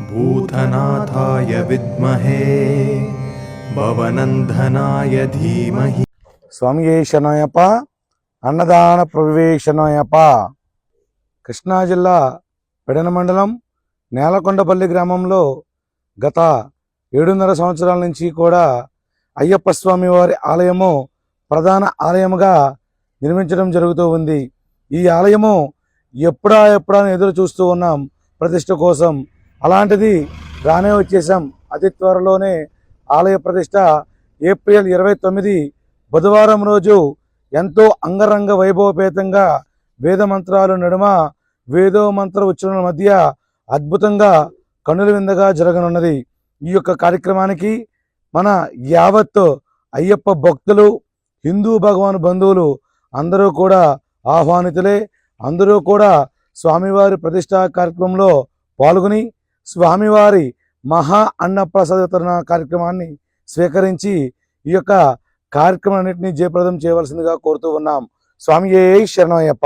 భూతనాథాయ విద్మహే భవనందనాయ ధీమహి. స్వామియే శరణయ్యప్ప. అన్నదాన ప్రవేశనయ్యప్ప. కృష్ణా జిల్లా పెడన మండలం నేలకొండపల్లి గ్రామంలో గత 7.5 సంవత్సరాల నుంచి కూడా అయ్యప్ప స్వామి వారి ఆలయము ప్రధాన ఆలయముగా నిర్మించడం జరుగుతూ ఉంది. ఈ ఆలయము ఎప్పుడా అని ఎదురు చూస్తూ ఉన్నాం ప్రతిష్ఠ కోసం. అలాంటిది రానే వచ్చేసాం. అతి త్వరలోనే ఆలయ ప్రతిష్ఠ ఏప్రిల్ 29 బుధవారం రోజు ఎంతో అంగరంగ వైభవపేతంగా వేద మంత్రాల నడుమ వేదో మంత్ర ఉచ్చారణల మధ్య అద్భుతంగా కన్నుల విందుగా జరగనున్నది. ఈ యొక్క కార్యక్రమానికి మన యావత్ అయ్యప్ప భక్తులు, హిందూ భగవాన్ బంధువులు అందరూ కూడా ఆహ్వానితులే. అందరూ కూడా స్వామివారి ప్రతిష్టా కార్యక్రమంలో పాల్గొని స్వామివారి మహా అన్నప్రసాద వితరణ కార్యక్రమాన్ని స్వీకరించి ఈ యొక్క కార్యక్రమాన్నింటినీ జయప్రదం చేయవలసిందిగా కోరుతూ ఉన్నాం. స్వామియే శరణయ్యప్ప.